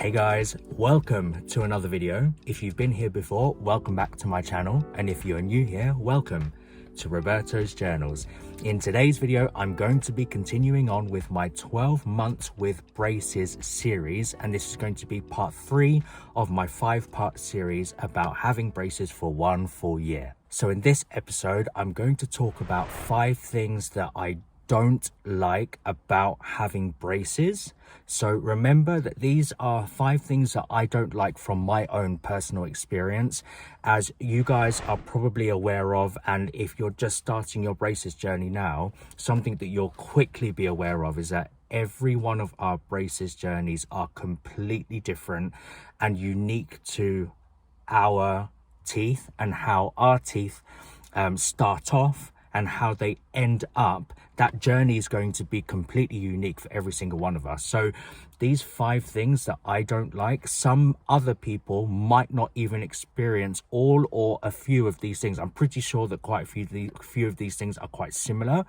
Hey guys, welcome to another video. If you've been here before, welcome back to my channel. And if you're new here, welcome to Roberto's Journals. In today's video, I'm going to be continuing on with my 12 months with braces series. And this is going to be part 3 of my 5-part series about having braces for 1 full year. So in this episode, I'm going to talk about 5 things that I don't like about having braces. So remember that these are 5 things that I don't like from my own personal experience, as you guys are probably aware of. And if you're just starting your braces journey now, something that you'll quickly be aware of is that every one of our braces journeys are completely different and unique to our teeth and how our teeth start off and how they end up. That journey is going to be completely unique for every single one of us. So these 5 things that I don't like, some other people might not even experience all or a few of these things. I'm pretty sure that quite a few of these things are quite similar,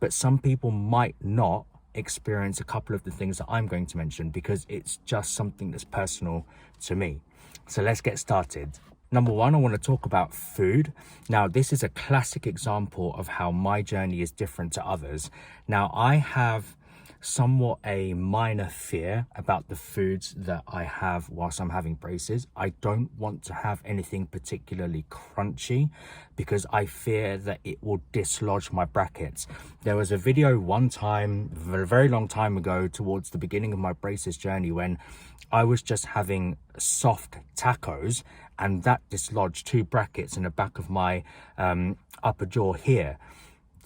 but some people might not experience a couple of the things that I'm going to mention because it's just something that's personal to me. So let's get started. Number 1, I want to talk about food. Now, this is a classic example of how my journey is different to others. Now, I have somewhat a minor fear about the foods that I have whilst I'm having braces. I don't want to have anything particularly crunchy because I fear that it will dislodge my brackets. There was a video one time, a very long time ago, towards the beginning of my braces journey, when I was just having soft tacos and that dislodged 2 brackets in the back of my upper jaw here.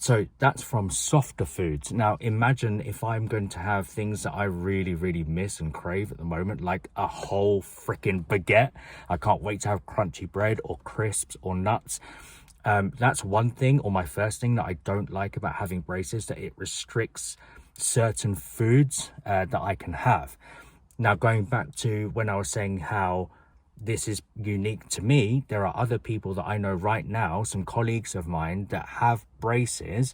So that's from softer foods. Now imagine if I'm going to have things that I really miss and crave at the moment, like a whole freaking baguette. I can't wait to have crunchy bread or crisps or nuts. That's one thing, or my first thing, that I don't like about having braces, that it restricts certain foods that I can have. Now, going back to when I was saying how this is unique to me, there are other people that I know right now, some colleagues of mine, that have braces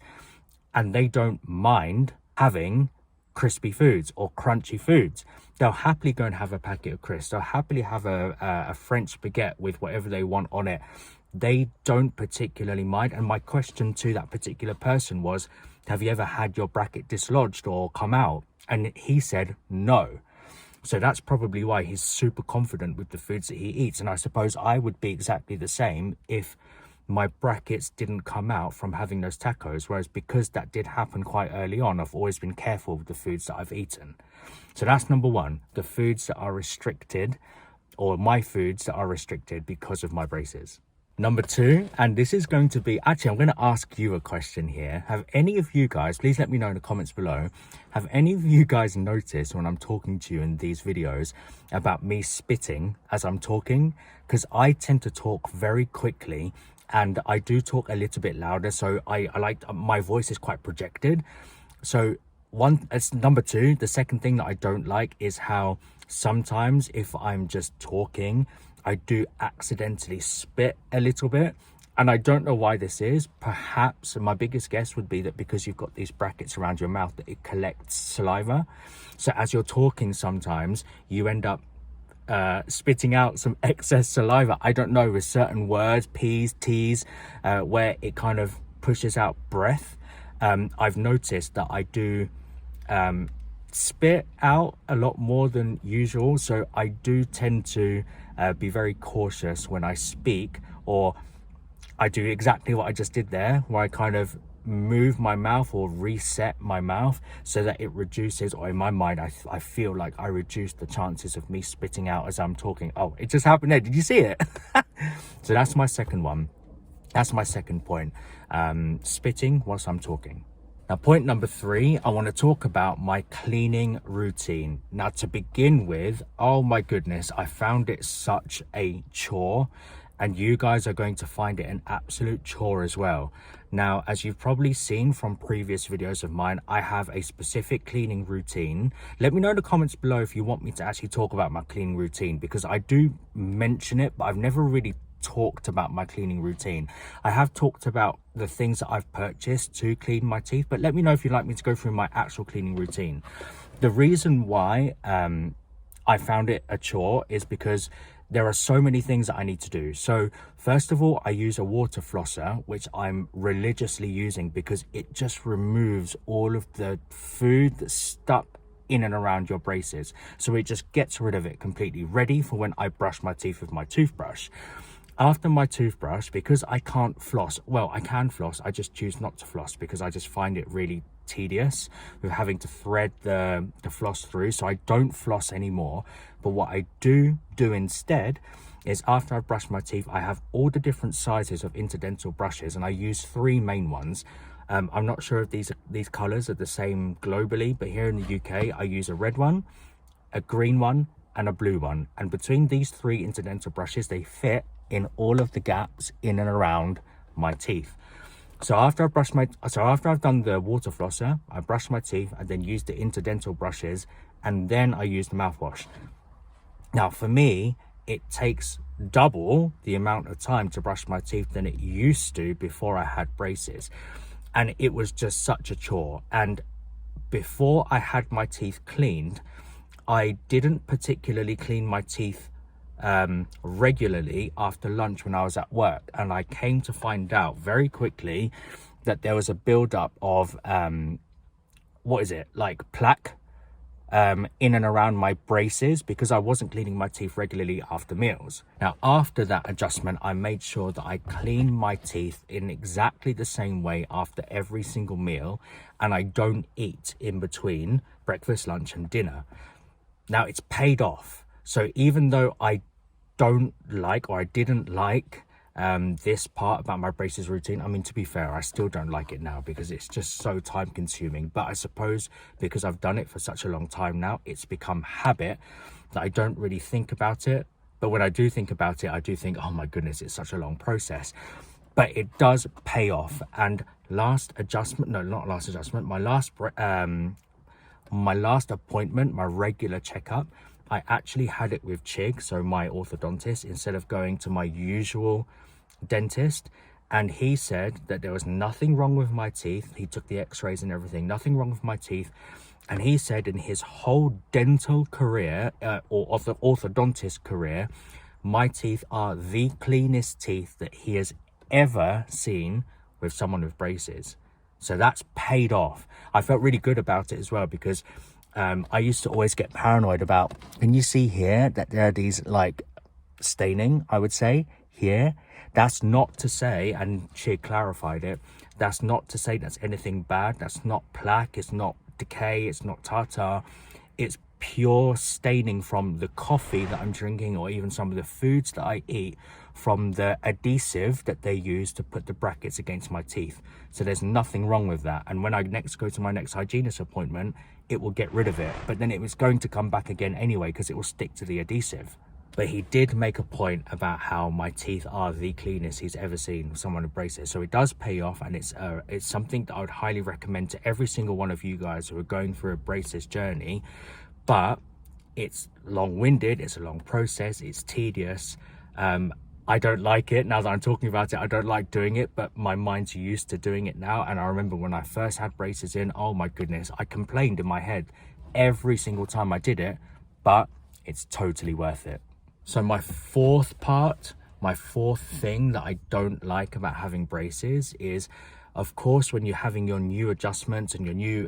and they don't mind having crispy foods or crunchy foods. They'll happily go and have a packet of crisps. They'll happily have a French baguette with whatever they want on it. They don't particularly mind. And my question to that particular person was, have you ever had your bracket dislodged or come out? And he said no. So that's probably why he's super confident with the foods that he eats. And I suppose I would be exactly the same if my brackets didn't come out from having those tacos. Whereas because that did happen quite early on, I've always been careful with the foods that I've eaten. So that's number 1, the foods that are restricted, or my foods that are restricted because of my braces. Number 2, and this is going to be, actually, I'm going to ask you a question here. Have any of you guys, please let me know in the comments below, have any of you guys noticed when I'm talking to you in these videos about me spitting as I'm talking? Because I tend to talk very quickly and I do talk a little bit louder. So I like, my voice is quite projected. So it's number 2. The second thing that I don't like is how sometimes if I'm just talking, I do accidentally spit a little bit, and I don't know why this is. Perhaps my biggest guess would be that because you've got these brackets around your mouth, that it collects saliva. So as you're talking, sometimes you end up spitting out some excess saliva. I don't know, with certain words, P's, T's, where it kind of pushes out breath. I've noticed that I do spit out a lot more than usual, so I do tend to be very cautious when I speak, or I do exactly what I just did there, where I kind of move my mouth or reset my mouth so that it reduces, or in my mind I feel like I reduce the chances of me spitting out as I'm talking. Oh, it just happened there, did you see it? So that's my second one. That's my second point, spitting whilst I'm talking. Now, point number 3, I want to talk about my cleaning routine. Now, to begin with, oh my goodness, I found it such a chore, and you guys are going to find it an absolute chore as well. Now, as you've probably seen from previous videos of mine, I have a specific cleaning routine. Let me know in the comments below if you want me to actually talk about my cleaning routine, because I do mention it, but I've never really talked about my cleaning routine. I have talked about the things that I've purchased to clean my teeth, but let me know if you'd like me to go through my actual cleaning routine. The reason why I found it a chore is because there are so many things that I need to do. So first of all, I use a water flosser, which I'm religiously using because it just removes all of the food that's stuck in and around your braces. So it just gets rid of it completely, ready for when I brush my teeth with my toothbrush. After my toothbrush, because I can't floss, well, I can floss, I just choose not to floss because I just find it really tedious with having to thread the floss through, so I don't floss anymore. But what I do instead is after I've brushed my teeth, I have all the different sizes of interdental brushes, and I use 3 main ones. I'm not sure if these colors are the same globally, but here in the UK I use a red one, a green one, and a blue one. And between these 3 interdental brushes, they fit in all of the gaps in and around my teeth. So after I've done the water flosser, I brush my teeth and then use the interdental brushes, and then I use the mouthwash. Now for me, it takes double the amount of time to brush my teeth than it used to before I had braces. And it was just such a chore. And before I had my teeth cleaned, I didn't particularly clean my teeth regularly after lunch when I was at work, and I came to find out very quickly that there was a buildup of like plaque in and around my braces because I wasn't cleaning my teeth regularly after meals. Now after that adjustment, I made sure that I clean my teeth in exactly the same way after every single meal, and I don't eat in between breakfast, lunch and dinner. Now it's paid off. So even though I don't like, or I didn't like this part about my braces routine, I mean, to be fair, I still don't like it now because it's just so time consuming. But I suppose because I've done it for such a long time now, it's become habit that I don't really think about it. But when I do think about it, I do think, oh my goodness, it's such a long process. But it does pay off. And my last appointment, my regular checkup, I actually had it with Chig, so my orthodontist, instead of going to my usual dentist. And he said that there was nothing wrong with my teeth. He took the x-rays and everything, nothing wrong with my teeth. And he said in his whole dental career, or orthodontist career, my teeth are the cleanest teeth that he has ever seen with someone with braces. So that's paid off. I felt really good about it as well because I used to always get paranoid about, can you see here that there are these like staining, I would say, here? That's not to say, and she clarified it, that's not to say that's anything bad. That's not plaque, it's not decay, it's not tartar. It's pure staining from the coffee that I'm drinking, or even some of the foods that I eat, from the adhesive that they use to put the brackets against my teeth. So there's nothing wrong with that. And when I next go to my next hygienist appointment, it will get rid of it. But then it was going to come back again anyway because it will stick to the adhesive. But he did make a point about how my teeth are the cleanest he's ever seen with someone with braces. So it does pay off, and it's something that I would highly recommend to every single one of you guys who are going through a braces journey. But it's long-winded, it's a long process, it's tedious. I don't like it. Now that I'm talking about it, I don't like doing it, but my mind's used to doing it now. And I remember when I first had braces in, oh my goodness, I complained in my head every single time I did it, but it's totally worth it. So my fourth thing that I don't like about having braces is, of course, when you're having your new adjustments and your new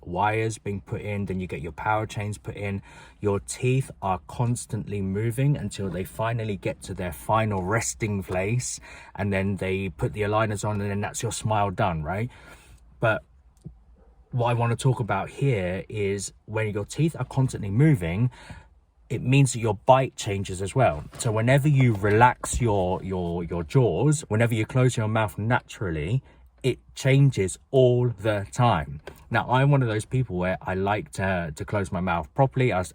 wires being put in, then you get your power chains put in, your teeth are constantly moving until they finally get to their final resting place, and then they put the aligners on, and then that's your smile done, right? But what I want to talk about here is when your teeth are constantly moving, it means that your bite changes as well. So whenever you relax your jaws, whenever you close your mouth naturally, it changes all the time. Now, I'm one of those people where I like to close my mouth properly, as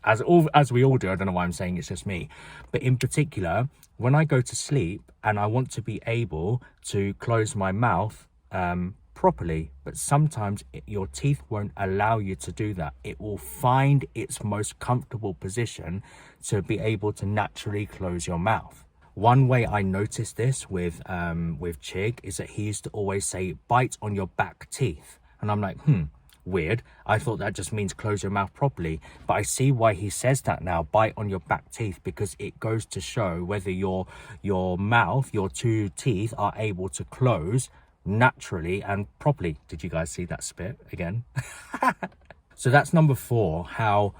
we all do. I don't know why I'm saying it's just me. But in particular, when I go to sleep and I want to be able to close my mouth properly, but sometimes your teeth won't allow you to do that. It will find its most comfortable position to be able to naturally close your mouth. One way I noticed this with Chig is that he used to always say, bite on your back teeth. And I'm like, weird. I thought that just means close your mouth properly, but I see why he says that now, bite on your back teeth, because it goes to show whether your mouth, your two teeth are able to close naturally and properly. Did you guys see that spit again? So that's number 4, how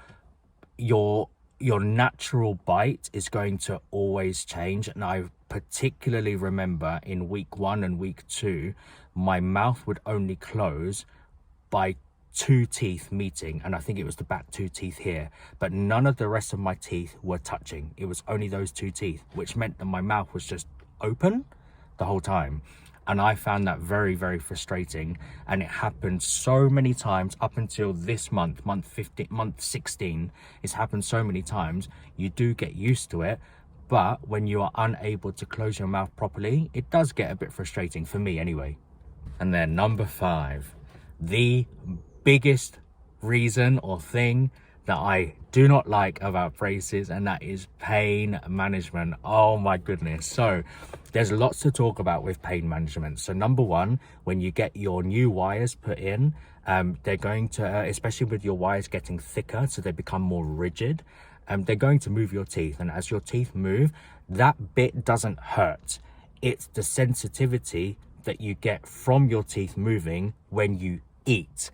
your natural bite is going to always change. And I particularly remember in week 1 and week 2, my mouth would only close by 2 teeth meeting, and I think it was the back 2 teeth here, but none of the rest of my teeth were touching. It was only those 2 teeth, which meant that my mouth was just open the whole time. And I found that very, very frustrating, and it happened so many times up until this month 16. It's happened so many times. You do get used to it, but when you are unable to close your mouth properly, it does get a bit frustrating, for me anyway. And then number 5, the biggest reason or thing that I do not like about braces, and that is pain management. Oh my goodness. So there's lots to talk about with pain management. So number 1, when you get your new wires put in, they're going to, especially with your wires getting thicker, so they become more rigid, they're going to move your teeth. And as your teeth move, that bit doesn't hurt. It's the sensitivity that you get from your teeth moving when you eat.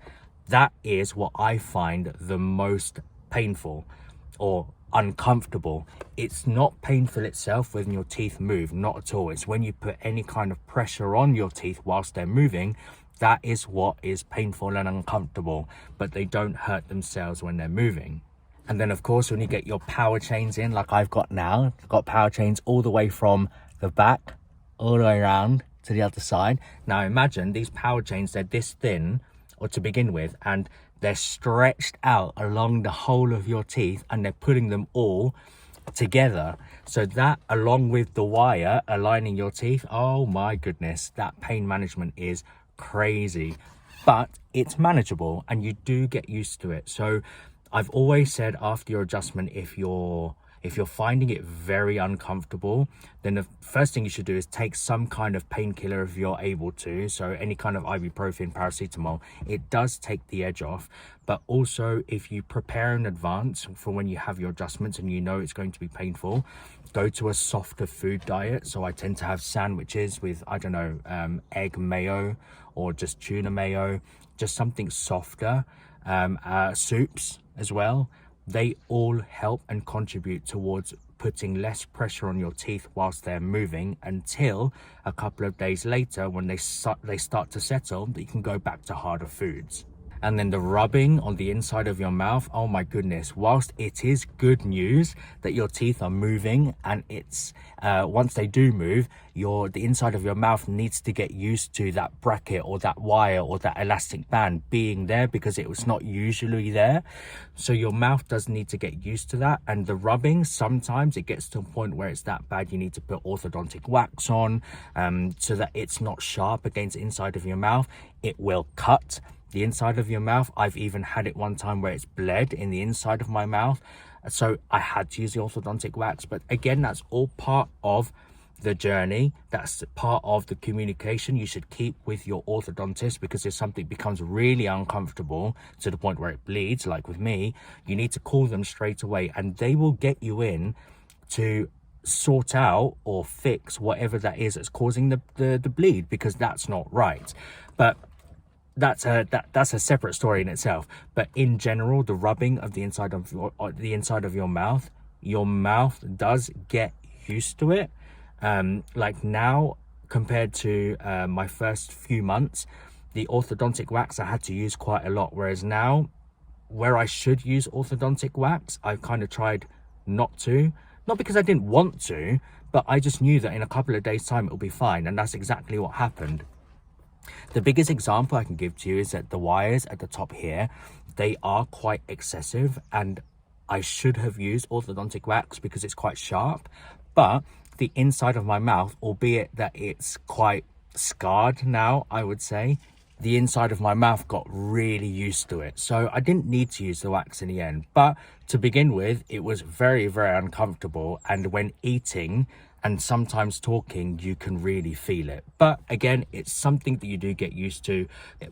That is what I find the most painful or uncomfortable. It's not painful itself when your teeth move, not at all. It's when you put any kind of pressure on your teeth whilst they're moving. That is what is painful and uncomfortable, but they don't hurt themselves when they're moving. And then of course, when you get your power chains in, like I've got now, I've got power chains all the way from the back all the way around to the other side. Now imagine these power chains, they're this thin, or to begin with, and they're stretched out along the whole of your teeth, and they're putting them all together. So that, along with the wire aligning your teeth, oh my goodness, that pain management is crazy, but it's manageable and you do get used to it. So I've always said, after your adjustment, if you're finding it very uncomfortable, then the first thing you should do is take some kind of painkiller if you're able to. So any kind of ibuprofen, paracetamol, it does take the edge off. But also, if you prepare in advance for when you have your adjustments and you know it's going to be painful, go to a softer food diet. So I tend to have sandwiches with, I don't know, egg mayo or just tuna mayo, just something softer, soups as well. They all help and contribute towards putting less pressure on your teeth whilst they're moving, until a couple of days later, when they start to settle, that you can go back to harder foods. And then the rubbing on the inside of your mouth, oh my goodness, whilst it is good news that your teeth are moving, and it's once they do move, the inside of your mouth needs to get used to that bracket or that wire or that elastic band being there, because it was not usually there. So your mouth does need to get used to that. And the rubbing, sometimes it gets to a point where it's that bad you need to put orthodontic wax on, so that it's not sharp against the inside of your mouth. It will cut the inside of your mouth. I've even had it one time where it's bled in the inside of my mouth, so I had to use the orthodontic wax. But again, that's all part of the journey. That's part of the communication you should keep with your orthodontist, because if something becomes really uncomfortable to the point where it bleeds, like with me, you need to call them straight away, and they will get you in to sort out or fix whatever that is that's causing the bleed, because that's not right. But that's a separate story in itself. But in general, the rubbing of the inside of your mouth does get used to it. Like now, compared to my first few months, the orthodontic wax I had to use quite a lot, whereas now, where I should use orthodontic wax, I've kind of tried not to. Not because I didn't want to, but I just knew that in a couple of days' time it'll be fine, and that's exactly what happened. The biggest example I can give to you is that the wires at the top here, they are quite excessive, and I should have used orthodontic wax because it's quite sharp. But the inside of my mouth, albeit that it's quite scarred now, I would say, the inside of my mouth got really used to it. So I didn't need to use the wax in the end. But to begin with, it was very, very uncomfortable. And when eating and sometimes talking, you can really feel it. But again, it's something that you do get used to.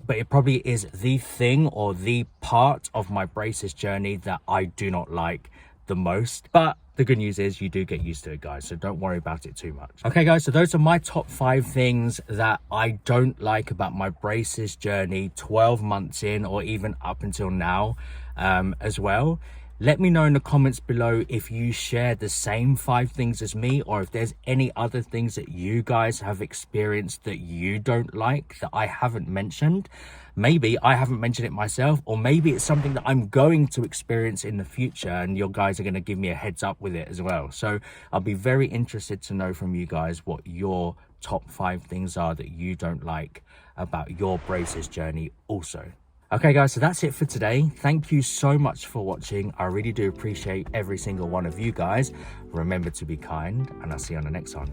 But it probably is the thing or the part of my braces journey that I do not like the most. But the good news is you do get used to it, guys, so don't worry about it too much. Okay, guys, so those are my top 5 things that I don't like about my braces journey 12 months in, or even up until now as well. Let me know in the comments below if you share the same 5 things as me, or if there's any other things that you guys have experienced that you don't like that I haven't mentioned. Maybe I haven't mentioned it myself, or maybe it's something that I'm going to experience in the future and your guys are going to give me a heads up with it as well. So I'll be very interested to know from you guys what your top 5 things are that you don't like about your braces journey also. Okay, guys, so that's it for today. Thank you so much for watching. I really do appreciate every single one of you guys. Remember to be kind, and I'll see you on the next one.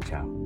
Ciao.